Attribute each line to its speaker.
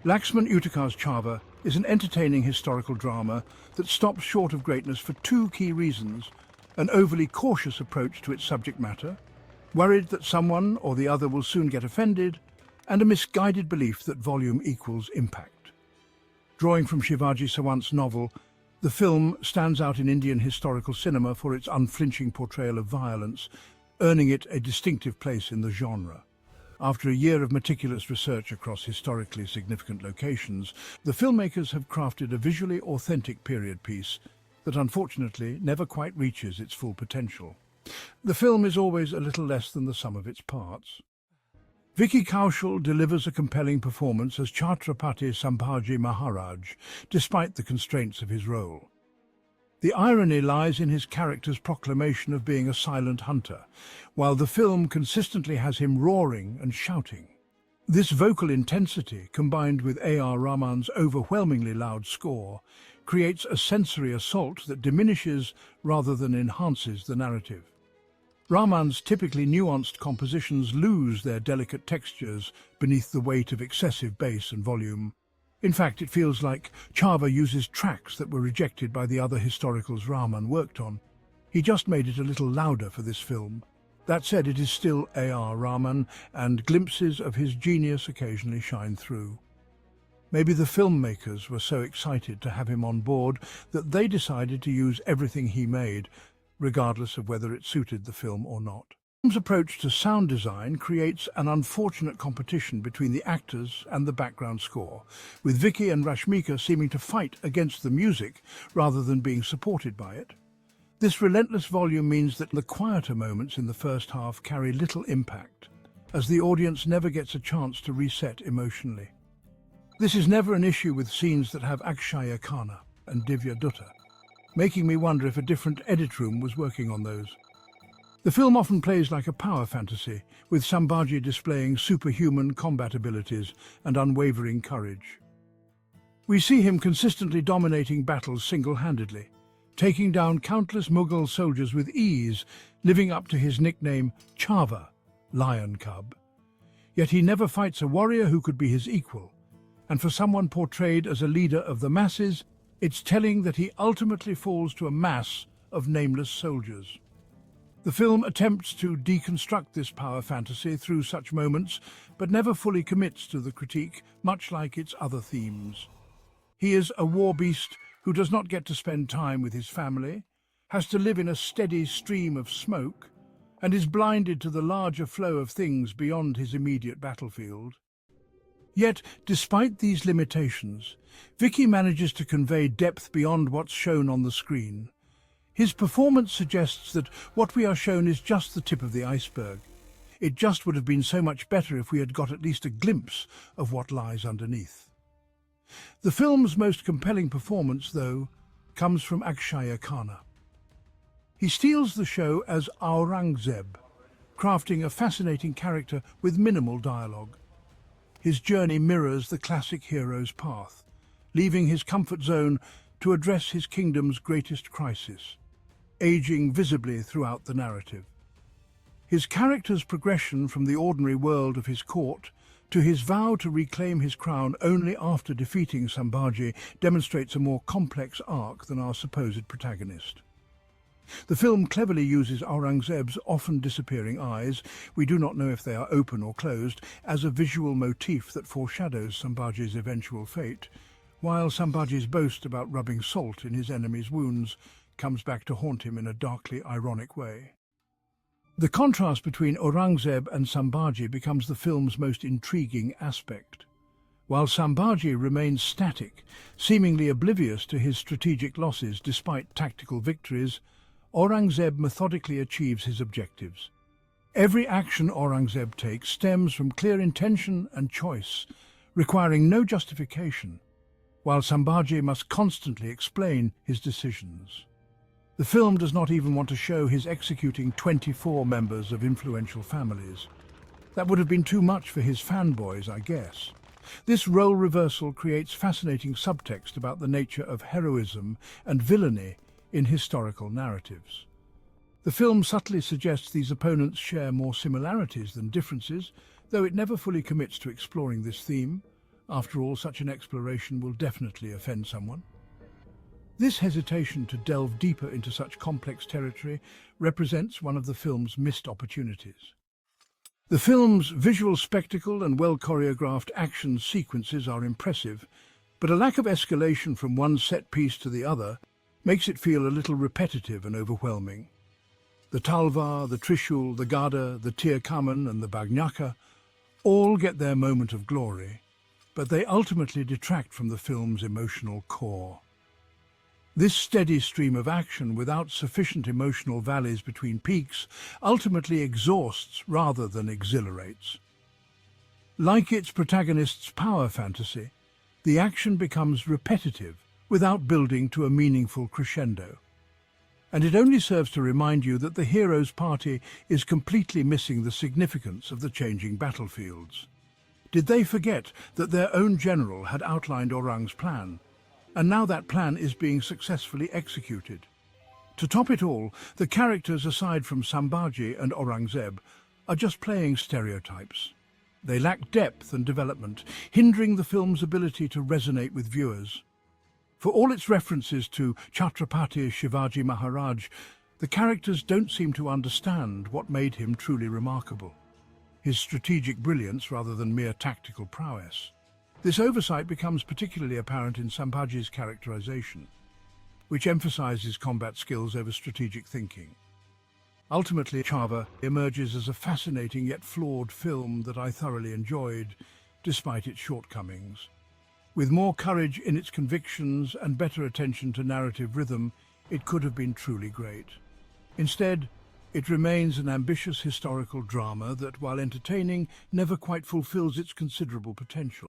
Speaker 1: Laxman Utekar's Chhaava is an entertaining historical drama that stops short of greatness for two key reasons: an overly cautious approach to its subject matter, worried that someone or the other will soon get offended, and a misguided belief that volume equals impact. Drawing from Shivaji Sawant's novel, the film stands out in Indian historical cinema for its unflinching portrayal of violence, earning it a distinctive place in the genre. After a year of meticulous research across historically significant locations, the filmmakers have crafted a visually authentic period piece that unfortunately never quite reaches its full potential. The film is always a little less than the sum of its parts. Vicky Kaushal delivers a compelling performance as Chhatrapati Sambhaji Maharaj, despite the constraints of his role. The irony lies in his character's proclamation of being a silent hunter, while the film consistently has him roaring and shouting. This vocal intensity, combined with Rahman's overwhelmingly loud score, creates a sensory assault that diminishes rather than enhances the narrative. Rahman's typically nuanced compositions lose their delicate textures beneath the weight of excessive bass and volume. In fact, it feels like Chhaava uses tracks that were rejected by the other historicals Rahman worked on. He just made it a little louder for this film. That said, it is still Rahman, and glimpses of his genius occasionally shine through. Maybe the filmmakers were so excited to have him on board that they decided to use everything he made, regardless of whether it suited the film or not. The film's approach to sound design creates an unfortunate competition between the actors and the background score, with Vicky and Rashmika seeming to fight against the music rather than being supported by it. This relentless volume means that the quieter moments in the first half carry little impact, as the audience never gets a chance to reset emotionally. This is never an issue with scenes that have Akshaye Khanna and Divya Dutta, making me wonder if a different edit room was working on those. The film often plays like a power fantasy, with Sambhaji displaying superhuman combat abilities and unwavering courage. We see him consistently dominating battles single-handedly, taking down countless Mughal soldiers with ease, living up to his nickname Chhaava, lion cub. Yet he never fights a warrior who could be his equal, and for someone portrayed as a leader of the masses, it's telling that he ultimately falls to a mass of nameless soldiers. The film attempts to deconstruct this power fantasy through such moments, but never fully commits to the critique, much like its other themes. He is a war beast who does not get to spend time with his family, has to live in a steady stream of smoke, and is blinded to the larger flow of things beyond his immediate battlefield. Yet, despite these limitations, Vicky manages to convey depth beyond what's shown on the screen. His performance suggests that what we are shown is just the tip of the iceberg. It just would have been so much better if we had got at least a glimpse of what lies underneath. The film's most compelling performance, though, comes from Akshaye Khanna. He steals the show as Aurangzeb, crafting a fascinating character with minimal dialogue. His journey mirrors the classic hero's path, leaving his comfort zone to address his kingdom's greatest crisis, aging visibly throughout the narrative. His character's progression from the ordinary world of his court to his vow to reclaim his crown only after defeating Sambhaji demonstrates a more complex arc than our supposed protagonist. The film cleverly uses Aurangzeb's often disappearing eyes, we do not know if they are open or closed, as a visual motif that foreshadows Sambhaji's eventual fate, while Sambhaji's boast about rubbing salt in his enemy's wounds comes back to haunt him in a darkly ironic way. The contrast between Aurangzeb and Sambhaji becomes the film's most intriguing aspect. While Sambhaji remains static, seemingly oblivious to his strategic losses despite tactical victories, Aurangzeb methodically achieves his objectives. Every action Aurangzeb takes stems from clear intention and choice, requiring no justification, while Sambhaji must constantly explain his decisions. The film does not even want to show his executing 24 members of influential families. That would have been too much for his fanboys, I guess. This role reversal creates fascinating subtext about the nature of heroism and villainy in historical narratives. The film subtly suggests these opponents share more similarities than differences, though it never fully commits to exploring this theme. After all, such an exploration will definitely offend someone. This hesitation to delve deeper into such complex territory represents one of the film's missed opportunities. The film's visual spectacle and well-choreographed action sequences are impressive, but a lack of escalation from one set piece to the other makes it feel a little repetitive and overwhelming. The Talvar, the Trishul, the Gada, the Tir Kaman and the Bagnyaka all get their moment of glory, but they ultimately detract from the film's emotional core. This steady stream of action without sufficient emotional valleys between peaks ultimately exhausts rather than exhilarates. Like its protagonist's power fantasy, the action becomes repetitive without building to a meaningful crescendo. And it only serves to remind you that the hero's party is completely missing the significance of the changing battlefields. Did they forget that their own general had outlined Aurang's plan? And now that plan is being successfully executed. To top it all, the characters aside from Sambhaji and Aurangzeb are just playing stereotypes. They lack depth and development, hindering the film's ability to resonate with viewers. For all its references to Chhatrapati Shivaji Maharaj, the characters don't seem to understand what made him truly remarkable. His strategic brilliance rather than mere tactical prowess. This oversight becomes particularly apparent in Sambhaji's characterization, which emphasizes combat skills over strategic thinking. Ultimately, Chhaava emerges as a fascinating yet flawed film that I thoroughly enjoyed, despite its shortcomings. With more courage in its convictions and better attention to narrative rhythm, it could have been truly great. Instead, it remains an ambitious historical drama that, while entertaining, never quite fulfills its considerable potential.